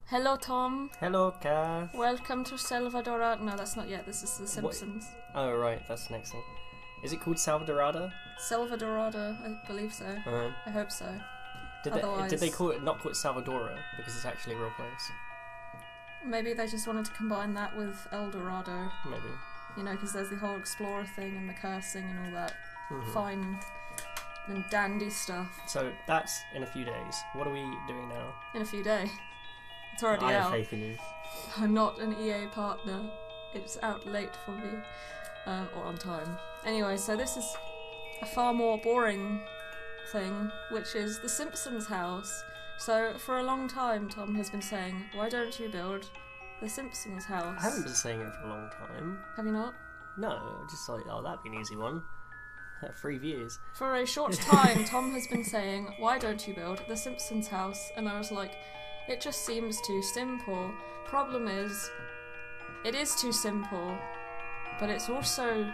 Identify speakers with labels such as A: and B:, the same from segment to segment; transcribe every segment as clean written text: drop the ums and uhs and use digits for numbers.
A: Hello, Tom.
B: Hello, Kath.
A: Welcome to Salvadorada. No, that's not yet. This is the Simpsons.
B: Oh, right, that's the next thing. Is it called Salvadorada?
A: Salvadorada, I believe so. I hope so.
B: Did they not call it Salvadora because it's actually a real place?
A: Maybe they just wanted to combine that with El Dorado.
B: Maybe.
A: You know, because there's the whole explorer thing and the cursing and all that fine and dandy stuff.
B: So that's in a few days. What are we doing now?
A: In a few days. It's already
B: I
A: out.
B: have faith in you.
A: I'm not an EA partner. It's out late for me. Or on time. Anyway, so this is a far more boring thing, which is the Simpsons house. So for a long time, Tom has been saying, why don't you build the Simpsons house?
B: I haven't been saying it for a long time.
A: Have you not?
B: No, just like, oh, that'd be an easy one. 3 views.
A: For a short time, Tom has been saying, why don't you build the Simpsons house? And I was like, it just seems too simple. Problem is, it is too simple, but it's also...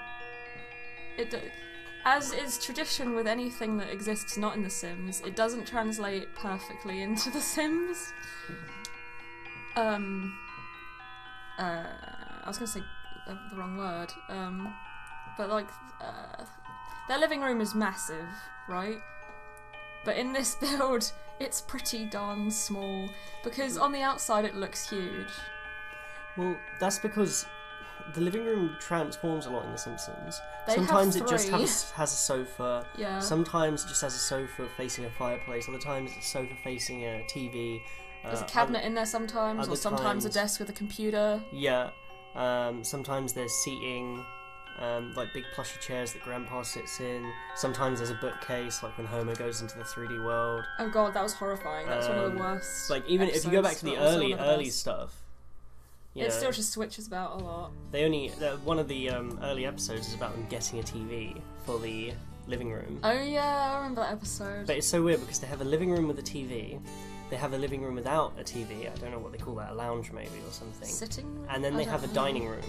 A: As is tradition with anything that exists not in The Sims, it doesn't translate perfectly into The Sims. I was going to say the wrong word, but like, their living room is massive, right? But in this build, it's pretty darn small, because on the outside it looks huge.
B: Well, that's because the living room transforms a lot in The Simpsons.
A: They
B: Sometimes
A: have
B: it just
A: three.
B: has a sofa.
A: Yeah.
B: Sometimes it just has a sofa facing a fireplace. Other times it's a sofa facing a TV.
A: There's a cabinet in there sometimes, or sometimes a desk with a computer.
B: Yeah. Sometimes there's seating, like big plushy chairs that Grandpa sits in. Sometimes there's a bookcase, like when Homer goes into the 3D world.
A: Oh god, that was horrifying. That was one of the worst.
B: Like even if you go back to the early stuff.
A: It still just switches about a lot.
B: One of the early episodes is about them getting a TV for the living room.
A: Oh yeah, I remember that episode.
B: But it's so weird because they have a living room with a TV, they have a living room without a TV, I don't know what they call that, a lounge maybe or something.
A: Sitting room?
B: And then they have a dining room.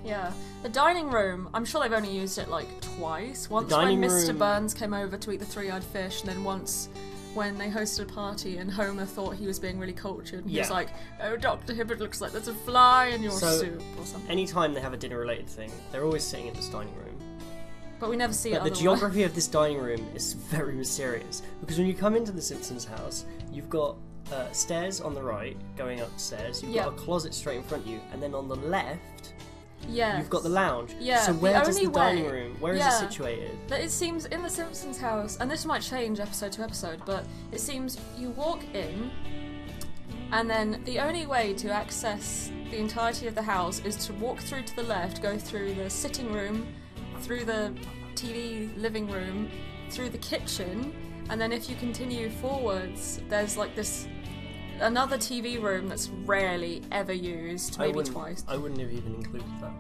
A: Yeah. The dining room, I'm sure they've only used it like twice. Once when Mr. Burns came over to eat the three-eyed fish, and then once when they hosted a party and Homer thought he was being really cultured. He was like, oh, Dr. Hibbert, looks like there's a fly in your soup or something.
B: Anytime they have a dinner-related thing, they're always sitting in this dining room.
A: But we never see it
B: But the geography of this dining room is very mysterious, because when you come into the Simpsons house, you've got stairs on the right, going upstairs, you've got a closet straight in front of you, and then on the left, you've got the lounge.
A: Yeah,
B: so where does the dining room, where is it situated?
A: It seems in the Simpsons house, and this might change episode to episode, but it seems you walk in, and then the only way to access the entirety of the house is to walk through to the left, go through the sitting room, through the TV living room, through the kitchen, and then if you continue forwards, there's like another TV room that's rarely ever used, maybe twice.
B: I wouldn't have even included that.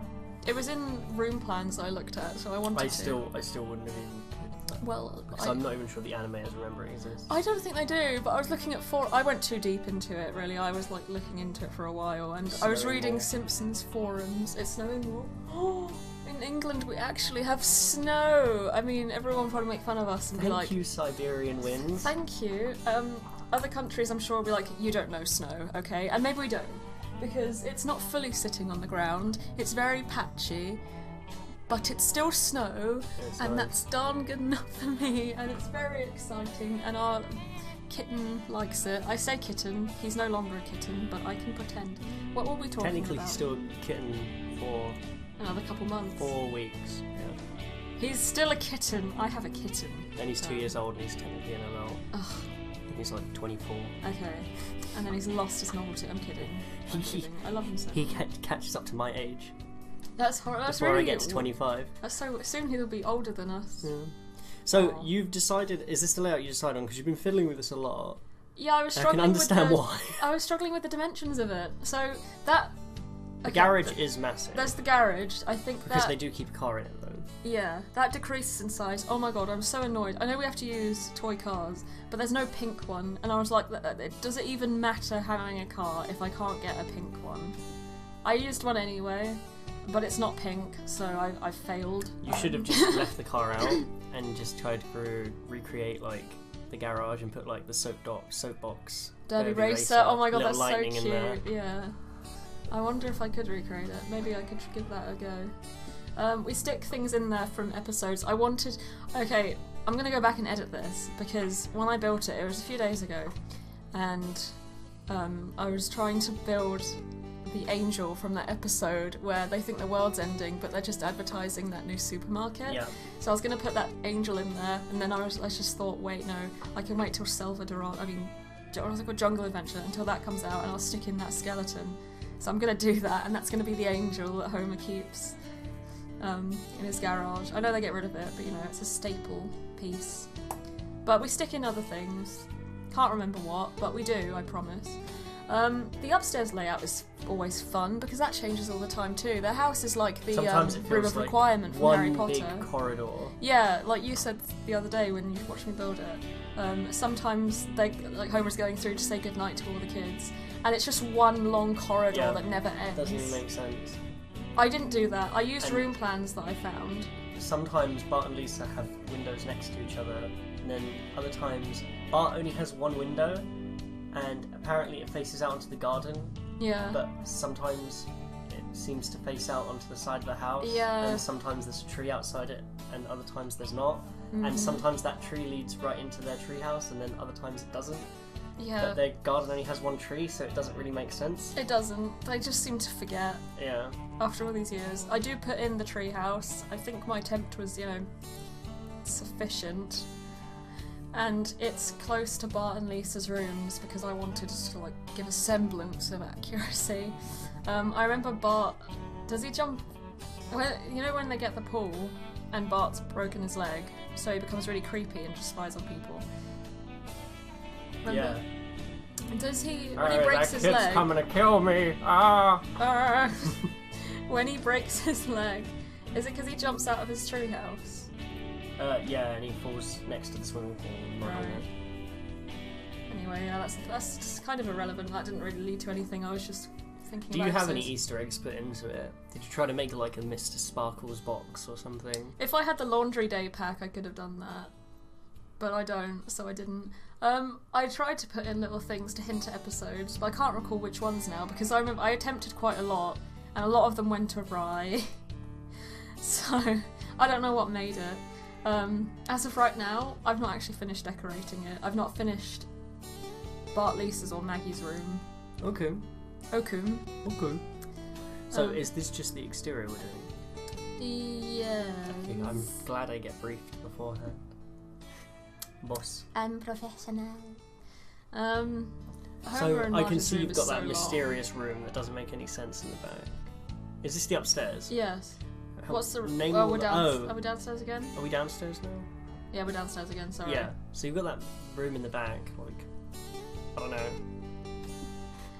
A: It was in room plans I looked at, so I wanted to.
B: I still wouldn't have even included that.
A: Well,
B: because I'm not even sure the animators remember it exists.
A: I don't think they do, but I was looking at I went too deep into it, really. I was like looking into it for a while, and I was reading Simpsons forums. It's snowing more. In England, we actually have snow. I mean, everyone will probably make fun of us and be like,
B: "Thank you, Siberian winds."
A: Thank you. Other countries, I'm sure, will be like, "You don't know snow, okay?" And maybe we don't, because it's not fully sitting on the ground. It's very patchy, but it's still snow, and that's darn good enough for me. And it's very exciting. And our kitten likes it. I say kitten. He's no longer a kitten, but I can pretend. What were we talking
B: Technically,
A: about?
B: he's still a kitten for
A: another couple months.
B: 4 weeks. Yeah.
A: He's still a kitten. I have a kitten.
B: And he's 2 years old, and he's technically an adult.
A: Ugh.
B: He's like 24.
A: Okay. And then he's lost his novelty. I'm kidding. I love him so
B: He catches up to my age.
A: That's horrible. That's
B: before
A: really
B: I get to 25.
A: That's so soon he'll be older than us.
B: Yeah. So you've decided, is this the layout you decided on? Because you've been fiddling with this a lot.
A: Yeah, I was struggling.
B: I can understand why.
A: I was struggling with the dimensions of it. So that
B: the garage is massive.
A: There's the garage. I think
B: because they do keep a car in it though.
A: Yeah, that decreases in size. Oh my god, I'm so annoyed. I know we have to use toy cars, but there's no pink one. And I was like, does it even matter having a car if I can't get a pink one? I used one anyway, but it's not pink, so I failed.
B: You should have just left the car out and just tried to recreate like the garage and put like the soapbox.
A: Derby racer. Oh my god, that's so
B: lightning in there.
A: cute. Yeah. I wonder if I could recreate it. Maybe I could give that a go. We stick things in there from episodes. Okay, I'm gonna go back and edit this because when I built it was a few days ago, and I was trying to build the angel from that episode where they think the world's ending, but they're just advertising that new supermarket.
B: Yeah.
A: So I was gonna put that angel in there, and then I just thought, wait, no, I can wait till what was it called, Jungle Adventure, until that comes out, and I'll stick in that skeleton. So I'm gonna do that, and that's gonna be the angel that Homer keeps in his garage. I know they get rid of it, but you know, it's a staple piece. But we stick in other things. Can't remember what, but we do, I promise. The upstairs layout is always fun because that changes all the time too. Their house is like the room of requirement from Harry Potter.
B: One big corridor.
A: Yeah, like you said the other day when you watched me build it. Sometimes Homer's going through to say goodnight to all the kids, and it's just one long corridor that never ends.
B: Doesn't even make sense.
A: I didn't do that. I used room plans that I found.
B: Sometimes Bart and Lisa have windows next to each other, and then other times Bart only has one window, and apparently it faces out onto the garden.
A: Yeah.
B: But sometimes it seems to face out onto the side of the house.
A: Yeah.
B: And sometimes there's a tree outside it, and other times there's not. Mm-hmm. And sometimes that tree leads right into their tree house, and then other times it doesn't.
A: Yeah.
B: But their garden only has one tree, so it doesn't really make sense.
A: It doesn't. They just seem to forget.
B: Yeah.
A: After all these years. I do put in the tree house. I think my attempt was, sufficient. And it's close to Bart and Lisa's rooms because I wanted to give a semblance of accuracy. I remember Bart, does he jump? When they get the pool and Bart's broken his leg, so he becomes really creepy and just spies on people. Remember?
B: Yeah.
A: Does he, when he breaks his leg...
B: That kid's coming to kill me! Ah!
A: When he breaks his leg, is it because he jumps out of his treehouse?
B: Yeah, and he falls next to the swimming pool.
A: Right. Anyway, yeah, that's just kind of irrelevant. That didn't really lead to anything. I was just thinking
B: Do you have any Easter eggs put into it? Did you try to make like a Mr. Sparkles box or something?
A: If I had the laundry day pack, I could have done that. But I don't, so I didn't. I tried to put in little things to hint at episodes, but I can't recall which ones now because I remember I attempted quite a lot, and a lot of them went awry. So I don't know what made it. As of right now, I've not actually finished decorating it. I've not finished Bart, Lisa's or Maggie's room.
B: Okay.
A: Okum.
B: Okay. So is this just the exterior we're doing?
A: Yeah.
B: Okay, I'm glad I get briefed beforehand. Boss.
A: I'm professional.
B: So I can see you've got that mysterious room that doesn't make any sense in the back. Is this the upstairs?
A: Yes. What's the
B: name?
A: Are we downstairs again?
B: Are we downstairs now?
A: Yeah, we're downstairs again. Sorry.
B: Yeah. So you've got that room in the back. I don't know.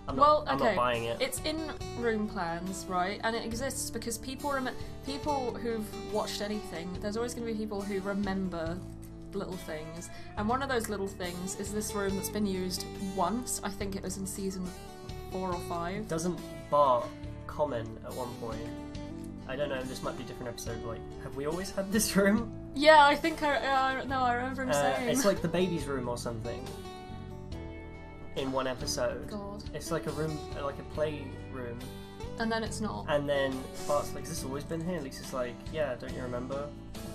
B: I'm not buying it.
A: It's in room plans, right? And it exists because people who've watched anything. There's always going to be people who remember little things, and one of those little things is this room that's been used once. I think it was in season 4 or 5.
B: Doesn't Bart comment at one point? I don't know, this might be a different episode, have we always had this room?
A: Yeah, I think I remember him saying.
B: It's like the baby's room or something. In one episode.
A: God.
B: It's like a room, like a play room.
A: And then it's not.
B: And then Bart's like, has this always been here? Lisa's like, yeah, don't you remember?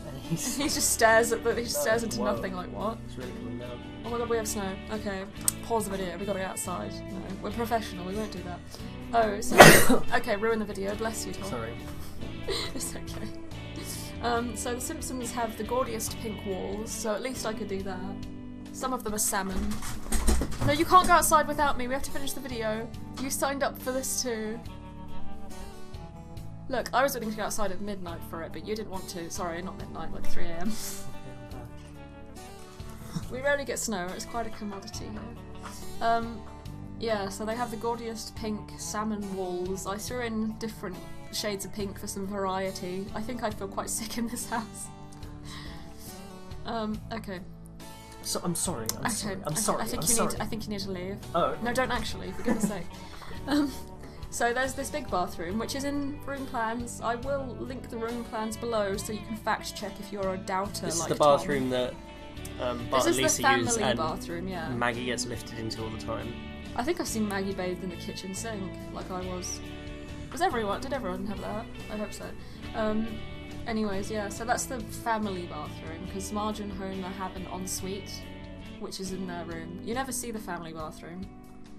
B: And
A: he just stares stares into nothing like, what?
B: It's really coming down.
A: Oh my god, we have snow. Okay, pause the video, we gotta go outside. No, we're professional, we won't do that. Oh, so... okay, ruin the video, bless you, Tom.
B: Sorry.
A: It's okay. So the Simpsons have the gaudiest pink walls, so at least I could do that. Some of them are salmon. No, you can't go outside without me, we have to finish the video. You signed up for this too. Look, I was willing to go outside at midnight for it, but you didn't want to. Sorry, not midnight, like 3 AM. We rarely get snow, it's quite a commodity here. Yeah, so they have the gaudiest pink salmon walls. I threw in different shades of pink for some variety. I think I'd feel quite sick in this house. Okay.
B: So I'm sorry.
A: I think you need to leave.
B: Oh.
A: No, don't actually, for goodness sake. So there's this big bathroom, which is in room plans. I will link the room plans below so you can fact check if you're a doubter.
B: This
A: like
B: is the bathroom
A: Tom.
B: that But
A: This is
B: Lisa
A: the family
B: uses and
A: bathroom, yeah.
B: Maggie gets lifted into all the time.
A: I think I've seen Maggie bathed in the kitchen sink, like I was. Did everyone have that? I hope so. Anyways, yeah, so that's the family bathroom, because Marge and Homer have an ensuite, which is in their room. You never see the family bathroom.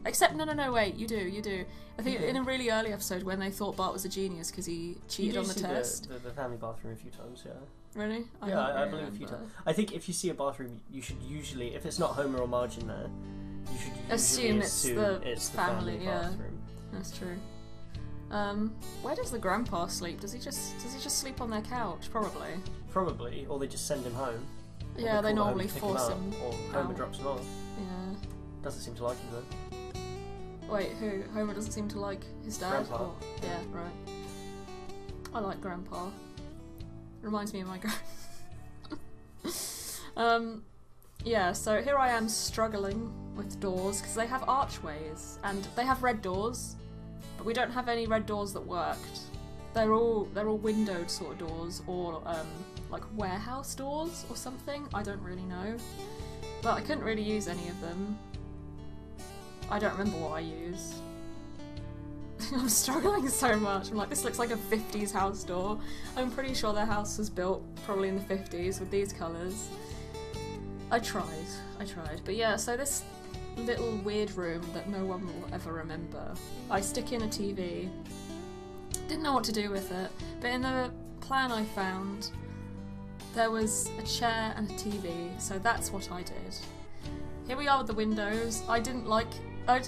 A: Except, no, wait, you do. I think in a really early episode when they thought Bart was a genius because he cheated on the test.
B: The family bathroom a few times, yeah.
A: Really?
B: I believe a few times. I think if you see a bathroom, you should usually, if it's not Homer or Marge in there, you should usually assume it's the family bathroom.
A: That's true. Where does the grandpa sleep? Does he just sleep on their couch? Probably.
B: Or they just send him home.
A: Yeah, they normally force him.
B: Or Homer drops him off.
A: Yeah.
B: Doesn't seem to like him though.
A: Wait, who? Homer doesn't seem to like his dad?
B: Grandpa.
A: Or... Yeah, right. I like Grandpa. Reminds me of my yeah, so here I am struggling with doors, because they have archways, and they have red doors, but we don't have any red doors that worked. They're all windowed sort of doors, or like warehouse doors or something, I don't really know. But I couldn't really use any of them. I don't remember what I used. I'm struggling so much. I'm like, this looks like a 50s house door. I'm pretty sure their house was built probably in the 50s with these colours. I tried. But yeah, so this little weird room that no one will ever remember. I stick in a TV. Didn't know what to do with it, but in the plan I found, there was a chair and a TV, so that's what I did. Here we are with the windows. I didn't like... I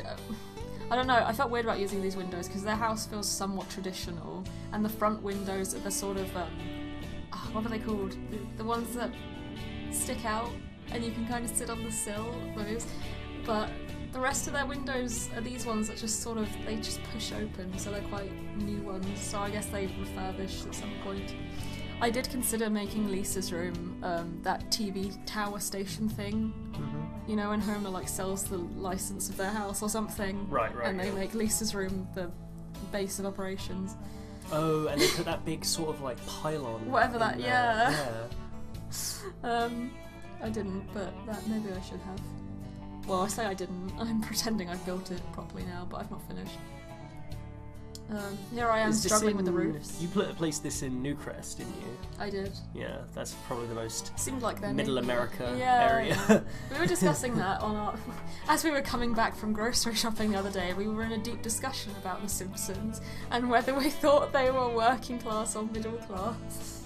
A: don't know, I felt weird about using these windows because their house feels somewhat traditional, and the front windows are the sort of, what are they called? The ones that stick out and you can kind of sit on the sill, those. But the rest of their windows are these ones that just sort of, they just push open, so they're quite new ones, so I guess they've refurbished at some point. I did consider making Lisa's room that TV tower station thing. Mm-hmm. You know, when Homer like sells the license of their house or something. Right. And they make Lisa's room the base of operations.
B: Oh, and they put that big sort of like pylon.
A: Whatever that, yeah. I didn't, but that maybe I should have. Well, I say I didn't. I'm pretending I've built it properly now, but I've not finished. Here I am struggling with the roofs.
B: You placed this in Newcrest, didn't you?
A: I did.
B: Yeah, that's probably the most
A: seemed like
B: Middle America area.
A: We were discussing that on our... As we were coming back from grocery shopping the other day, we were in a deep discussion about the Simpsons and whether we thought they were working class or middle class.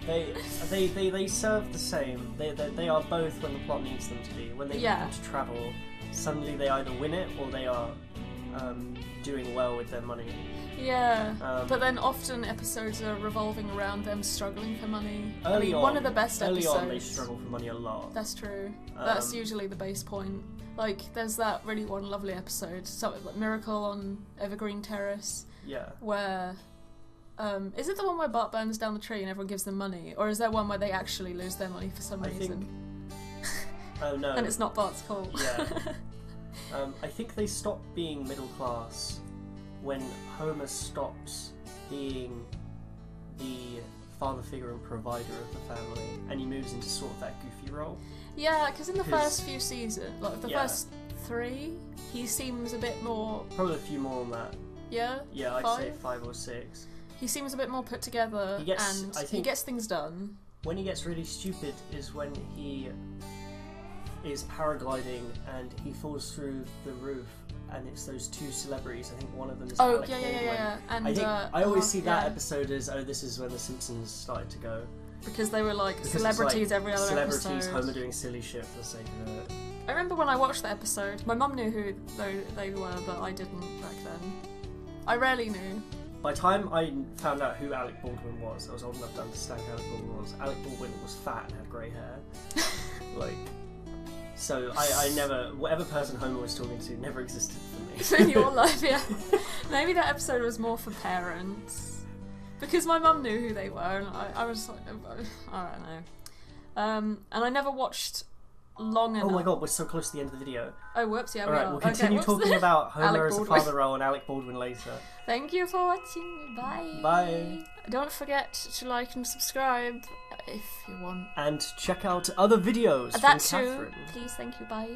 B: They serve the same. They are both when the plot needs them to be. When they need them to travel, suddenly they either win it or they are doing well with their money.
A: Yeah, but then often episodes are revolving around them struggling for money. One of the best episodes.
B: Early on, they struggle for money a lot.
A: That's true. That's usually the base point. Like, there's that really one lovely episode, something like Miracle on Evergreen Terrace.
B: Yeah.
A: Where, is it the one where Bart burns down the tree and everyone gives them money, or is there one where they actually lose their money for some reason?
B: Oh no.
A: And it's not Bart's fault.
B: Yeah. I think they stop being middle class when Homer stops being the father figure and provider of the family, and he moves into sort of that goofy role.
A: Yeah, because in the first few seasons, like the first 3, he seems a bit more...
B: Probably a few more on that.
A: Yeah?
B: Yeah, I'd say 5 or 6.
A: He seems a bit more put together, he gets things done.
B: When he gets really stupid is when he is paragliding and he falls through the roof, and it's those 2 celebrities. I think one of them is Alec Baldwin.
A: Yeah. And
B: I think I always see that episode as, this is when the Simpsons started to go.
A: Because they were like celebrities every other episode.
B: Celebrities, Homer doing silly shit for the sake of it.
A: I remember when I watched that episode, my mum knew who they were, but I didn't back then. I rarely knew.
B: By the time I found out who Alec Baldwin was, I was old enough to understand who Alec Baldwin was. Alec Baldwin was fat and had grey hair. So I never, whatever person Homer was talking to never existed for me.
A: In your life, yeah. Maybe that episode was more for parents. Because my mum knew who they were, and I was like, I don't know. And I never watched long enough.
B: Oh my god, we're so close to the end of the video.
A: Oh, whoops, yeah,
B: Alright, we'll continue talking about Homer as a
A: Baldwin.
B: father role and Alec Baldwin later.
A: Thank you for watching. Bye.
B: Bye.
A: Don't forget to like and subscribe if you want.
B: And check out other videos
A: That
B: from
A: too.
B: Catherine.
A: Please, thank you. Bye.